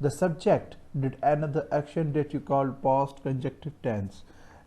the subject did another action that you call past conjunctive tense۔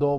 2